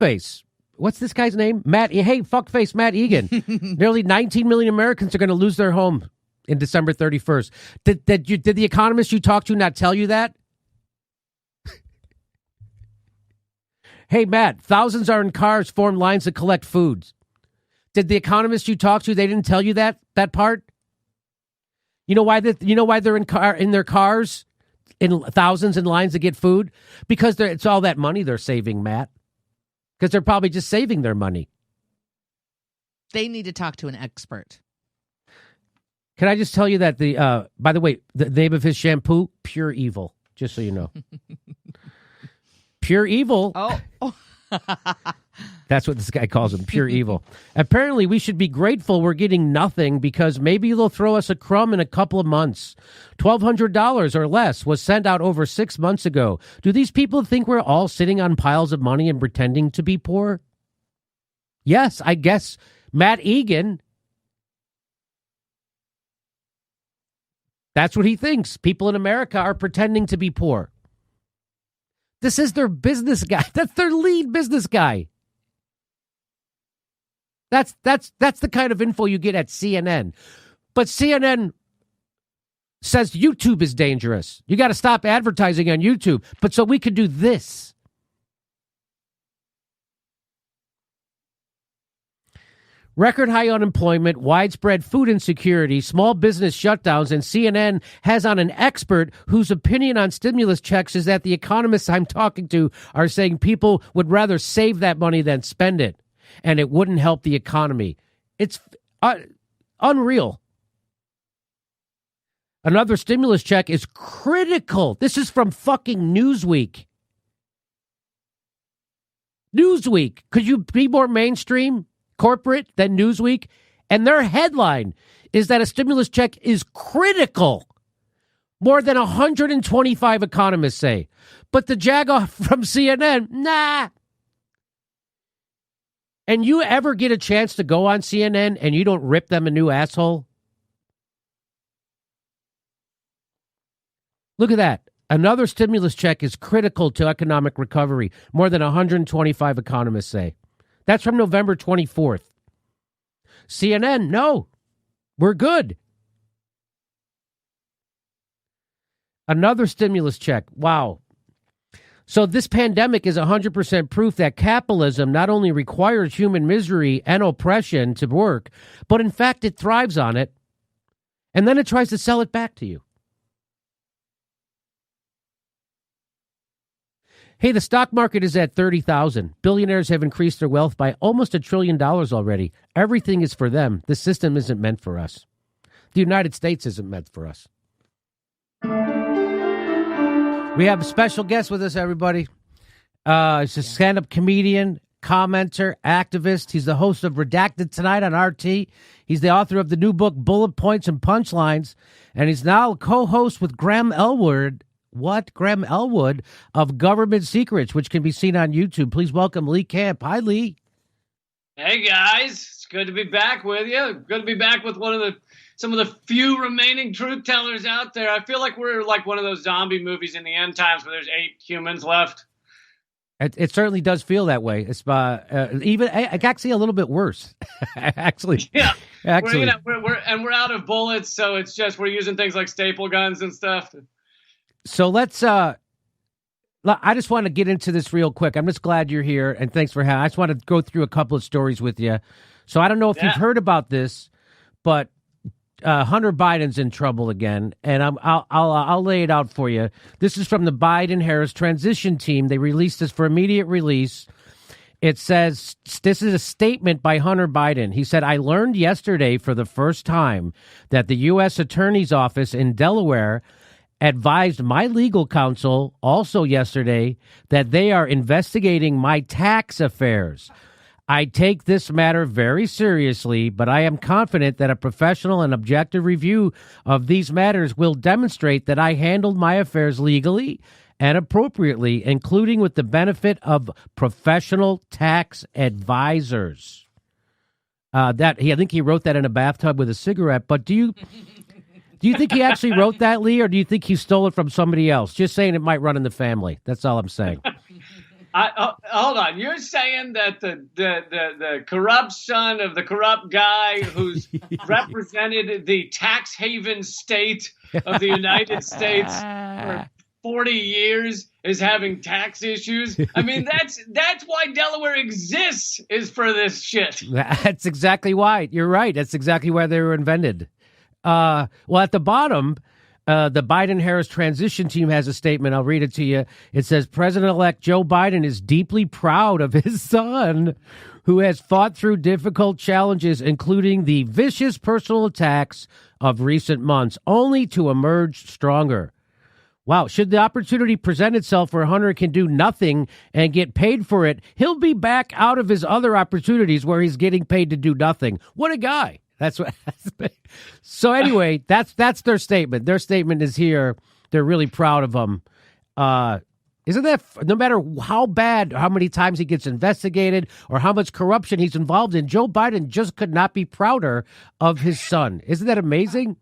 fuckface. What's this guy's name? Fuckface Matt Egan. Nearly 19 million Americans are going to lose their home in December 31st. Did the economist you talked to not tell you that? Hey, Matt, thousands are in cars, form lines to collect foods. Did the economist you talked to, they didn't tell you that part? You know why they're in their cars in thousands in lines to get food? Because it's all that money they're saving, Matt. Because they're probably just saving their money. They need to talk to an expert. Can I just tell you that by the way, the name of his shampoo, Pure Evil, just so you know. Pure Evil. Oh. That's what this guy calls him, Pure Evil. Apparently, we should be grateful we're getting nothing because maybe they'll throw us a crumb in a couple of months. $1,200 or less was sent out over 6 months ago. Do these people think we're all sitting on piles of money and pretending to be poor? Yes, I guess Matt Egan, that's what he thinks. People in America are pretending to be poor. This is their business guy. That's their lead business guy. That's the kind of info you get at CNN. But CNN says YouTube is dangerous. You got to stop advertising on YouTube. But so we could do this. Record high unemployment, widespread food insecurity, small business shutdowns, and CNN has on an expert whose opinion on stimulus checks is that the economists I'm talking to are saying people would rather save that money than spend it, and it wouldn't help the economy. It's unreal. Another stimulus check is critical. This is from fucking Newsweek. Newsweek. Could you be more mainstream? Corporate than Newsweek, and their headline is that a stimulus check is critical. More than 125 economists say. But the jagoff from CNN, nah. And you ever get a chance to go on CNN and you don't rip them a new asshole? Look at that. Another stimulus check is critical to economic recovery. More than 125 economists say. That's from November 24th. CNN, no, we're good. Another stimulus check. Wow. So this pandemic is 100% proof that capitalism not only requires human misery and oppression to work, but in fact it thrives on it, and then it tries to sell it back to you. Hey, the stock market is at 30,000. Billionaires have increased their wealth by almost $1 trillion already. Everything is for them. The system isn't meant for us. The United States isn't meant for us. We have a special guest with us, everybody. He's a stand-up comedian, commenter, activist. He's the host of Redacted Tonight on RT. He's the author of the new book, Bullet Points and Punchlines. And he's now a co-host with Graham Elwood of Government Secrets, which can be seen on YouTube. Please welcome Lee Camp. Hi, Lee. Hey, guys. It's good to be back with you. Good to be back with some of the few remaining truth tellers out there. I feel like we're like one of those zombie movies in the end times where there's 8 humans left. It certainly does feel that way. It's even actually a little bit worse. Actually, yeah. Actually, we're out of bullets, so it's just we're using things like staple guns and stuff. So let's, I just want to get into this real quick. I'm just glad you're here, and thanks for having. I just want to go through a couple of stories with you. So I don't know if you've heard about this, but Hunter Biden's in trouble again, and I'll lay it out for you. This is from the Biden-Harris transition team. They released this for immediate release. It says, this is a statement by Hunter Biden. He said, I learned yesterday for the first time that the U.S. Attorney's Office in Delaware advised my legal counsel also yesterday that they are investigating my tax affairs. I take this matter very seriously, but I am confident that a professional and objective review of these matters will demonstrate that I handled my affairs legally and appropriately, including with the benefit of professional tax advisors. I think he wrote that in a bathtub with a cigarette, but do you think he actually wrote that, Lee, or do you think he stole it from somebody else? Just saying it might run in the family. That's all I'm saying. Hold on. You're saying that the corrupt son of the corrupt guy who's represented the tax haven state of the United States for 40 years is having tax issues? I mean, that's why Delaware exists, is for this shit. That's exactly why. You're right. That's exactly why they were invented. Well, at the bottom, the Biden-Harris transition team has a statement. I'll read it to you. It says, President-elect Joe Biden is deeply proud of his son, who has fought through difficult challenges, including the vicious personal attacks of recent months, only to emerge stronger. Wow. Should the opportunity present itself where Hunter can do nothing and get paid for it, he'll be back out of his other opportunities where he's getting paid to do nothing. What a guy. That's what. So anyway, that's their statement. Their statement is here. They're really proud of him. Isn't that, no matter how bad, how many times he gets investigated or how much corruption he's involved in, Joe Biden just could not be prouder of his son. Isn't that amazing?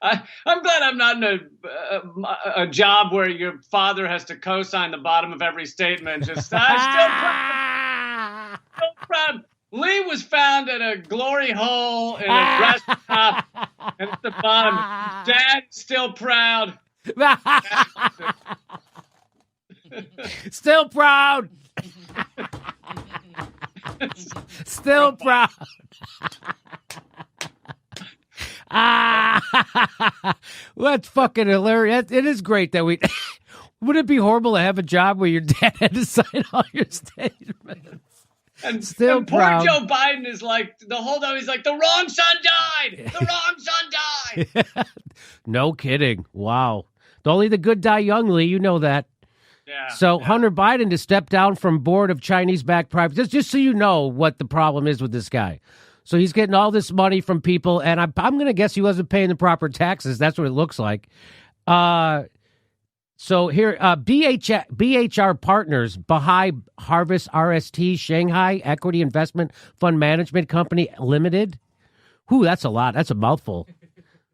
I'm glad I'm not in a job where your father has to co-sign the bottom of every statement. Just I'm still proud. Lee was found at a glory hole in a restaurant, and at the bottom, Dad's still proud. Still proud. Still proud. That's fucking hilarious. It is great that we... Would it be horrible to have a job where your dad had to sign all your statements? And still proud. Poor Joe Biden is like, the whole time he's like, the wrong son died. The wrong son died. No kidding. Wow. Only the good die young, Lee. You know that. Yeah. So Hunter Biden to step down from board of Chinese-backed private, just so you know what the problem is with this guy. So he's getting all this money from people, and I'm going to guess he wasn't paying the proper taxes. That's what it looks like. So here, BHR Partners, Baha'i Harvest RST, Shanghai Equity Investment Fund Management Company Limited. Whew, that's a lot. That's a mouthful.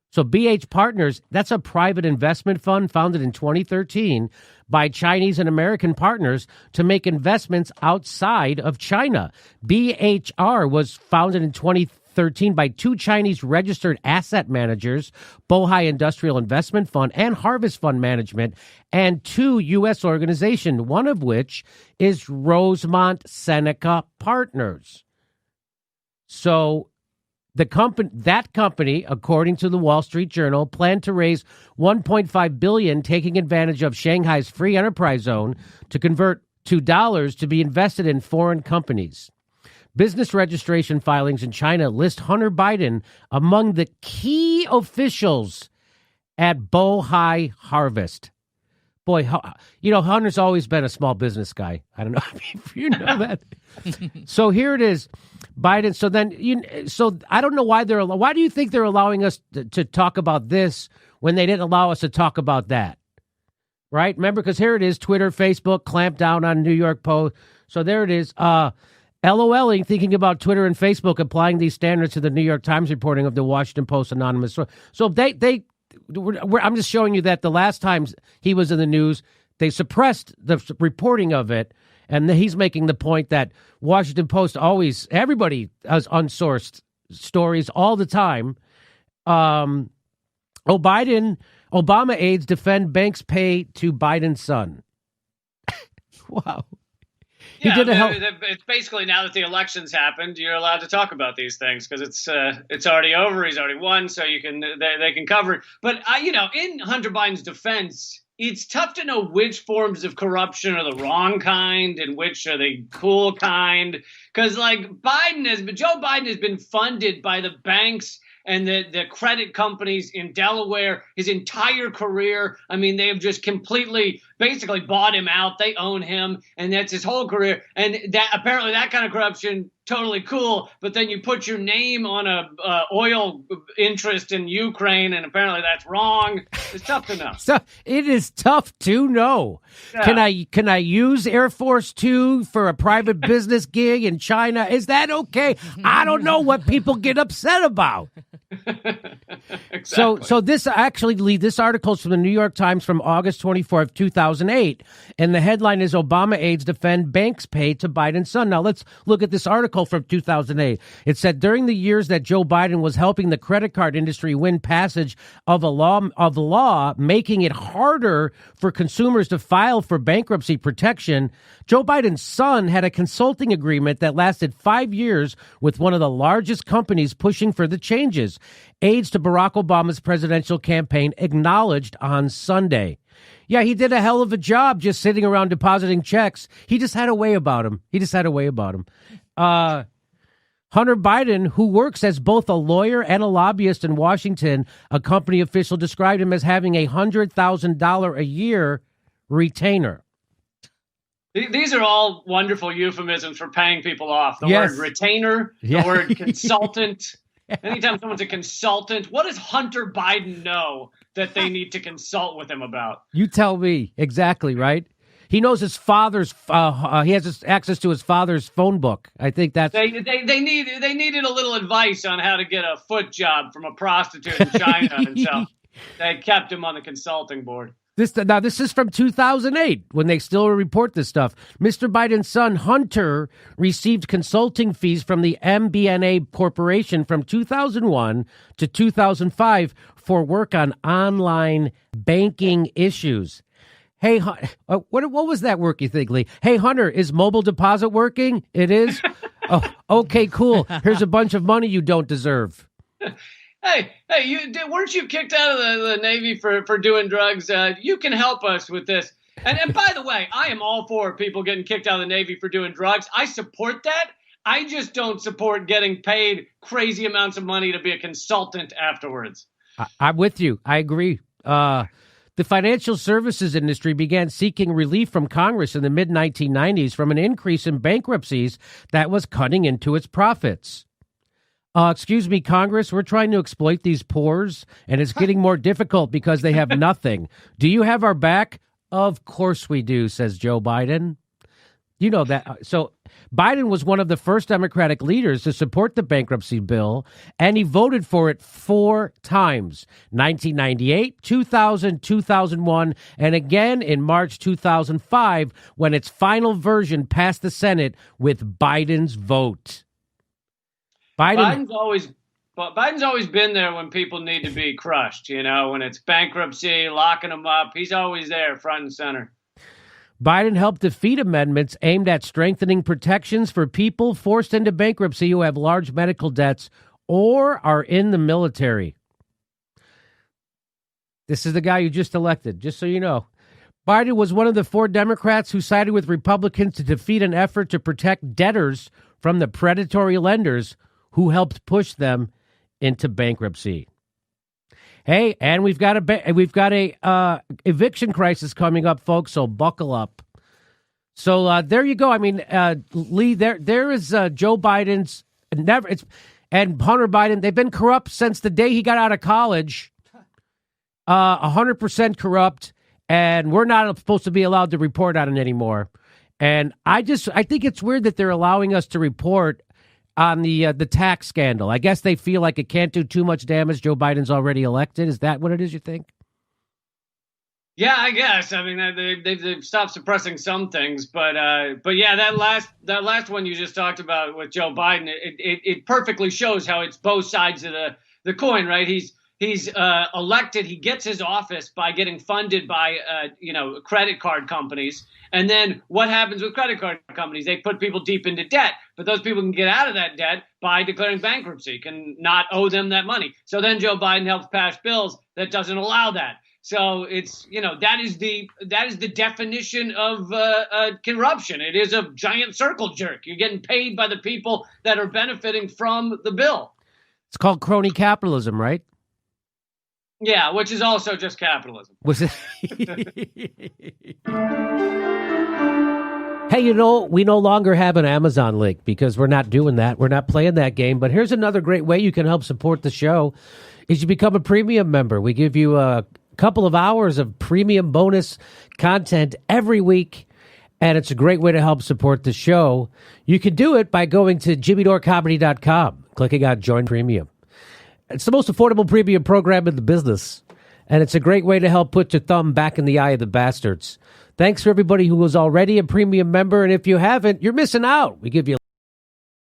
So BH Partners, that's a private investment fund founded in 2013 by Chinese and American partners to make investments outside of China. BHR was founded in 2013 by two Chinese registered asset managers, Bohai Industrial Investment Fund and Harvest Fund Management, and two U.S. organizations, one of which is Rosemont Seneca Partners. So that company, according to the Wall Street Journal, planned to raise $1.5 billion, taking advantage of Shanghai's free enterprise zone to convert to dollars to be invested in foreign companies. Business registration filings in China list Hunter Biden among the key officials at Bohai Harvest. Boy, Hunter's always been a small business guy. I don't know if you know that. So here it is, Biden. So I don't know why why do you think they're allowing us to talk about this when they didn't allow us to talk about that? Right? Remember, because here it is, Twitter, Facebook, clamped down on New York Post. So there it is. LOLing, thinking about Twitter and Facebook applying these standards to the New York Times reporting of the Washington Post anonymous source. So I'm just showing you that the last time he was in the news, they suppressed the reporting of it, and he's making the point that Washington Post everybody has unsourced stories all the time. Obama aides defend banks pay to Biden's son. Wow. It's basically, now that the election's happened, you're allowed to talk about these things because it's already over. He's already won, so they can cover it. But in Hunter Biden's defense, it's tough to know which forms of corruption are the wrong kind and which are the cool kind. Because Joe Biden has been funded by the banks and the credit companies in Delaware his entire career. I mean, they have just completely, basically bought him out. They own him, and that's his whole career. And that apparently that kind of corruption, totally cool. But then you put your name on a oil interest in Ukraine, and apparently that's wrong. It's tough to know. So it is tough to know. Yeah. Can I use Air Force Two for a private business gig in China? Is that okay? I don't know what people get upset about. Exactly. So this actually, Lee, this article is from the New York Times from August 24th, 2008. And the headline is Obama aides defend banks pay to Biden's son. Now let's look at this article from 2008. It said during the years that Joe Biden was helping the credit card industry win passage of a law making it harder for consumers to file for bankruptcy protection, Joe Biden's son had a consulting agreement that lasted 5 years with one of the largest companies pushing for the changes. Aides to Barack Obama's presidential campaign acknowledged on Sunday. Yeah, he did a hell of a job just sitting around depositing checks. He just had a way about him. Hunter Biden, who works as both a lawyer and a lobbyist in Washington, a company official described him as having a $100,000 a year retainer. These are all wonderful euphemisms for paying people off. The Yes. word retainer, Yeah. the word consultant. Anytime someone's a consultant, what does Hunter Biden know that they need to consult with him about? You tell me. Exactly, right? He knows his father's, he has access to his father's phone book. I think that's... They needed a little advice on how to get a foot job from a prostitute in China, and so they kept him on the consulting board. This is from 2008 when they still report this stuff. Mr. Biden's son, Hunter, received consulting fees from the MBNA Corporation from 2001 to 2005 for work on online banking issues. Hey, what was that work, you think, Lee? Hey, Hunter, is mobile deposit working? It is? Oh, okay, cool. Here's a bunch of money you don't deserve. Hey, weren't you kicked out of the Navy for doing drugs? You can help us with this. And by the way, I am all for people getting kicked out of the Navy for doing drugs. I support that. I just don't support getting paid crazy amounts of money to be a consultant afterwards. I'm with you. I agree. The financial services industry began seeking relief from Congress in the mid-1990s from an increase in bankruptcies that was cutting into its profits. Excuse me, Congress, we're trying to exploit these poors, and it's getting more difficult because they have nothing. Do you have our back? Of course we do, says Joe Biden. You know that. So Biden was one of the first Democratic leaders to support the bankruptcy bill, and he voted for it 4 times, 1998, 2000, 2001, and again in March 2005 when its final version passed the Senate with Biden's vote. Biden's always been there when people need to be crushed, when it's bankruptcy, locking them up. He's always there, front and center. Biden helped defeat amendments aimed at strengthening protections for people forced into bankruptcy who have large medical debts or are in the military. This is the guy you just elected, just so you know. Biden was one of the 4 Democrats who sided with Republicans to defeat an effort to protect debtors from the predatory lenders who helped push them into bankruptcy. Hey, and we've got a eviction crisis coming up, folks. So buckle up. So there you go. I mean, Lee, there is Joe Biden's and Hunter Biden. They've been corrupt since the day he got out of college. 100% corrupt, and we're not supposed to be allowed to report on it anymore. And I think it's weird that they're allowing us to report on the tax scandal. I guess they feel like it can't do too much damage. Joe Biden's already elected. Is that what it is, you think? Yeah, I guess. I mean, they've stopped suppressing some things, but yeah, that last one you just talked about with Joe Biden, it perfectly shows how it's both sides of the coin, right? He's elected. He gets his office by getting funded by credit card companies. And then what happens with credit card companies? They put people deep into debt, but those people can get out of that debt by declaring bankruptcy, can not owe them that money. So then Joe Biden helps pass bills that doesn't allow that. So it's, that is the definition of corruption. It is a giant circle jerk. You're getting paid by the people that are benefiting from the bill. It's called crony capitalism, right? Yeah, which is also just capitalism. Was it? Hey, we no longer have an Amazon link because we're not doing that. We're not playing that game. But here's another great way you can help support the show is you become a premium member. We give you a couple of hours of premium bonus content every week, and it's a great way to help support the show. You can do it by going to jimmydoorecomedy.com, clicking on Join Premium. It's the most affordable premium program in the business. And it's a great way to help put your thumb back in the eye of the bastards. Thanks for everybody who was already a premium member. And if you haven't, you're missing out. We give you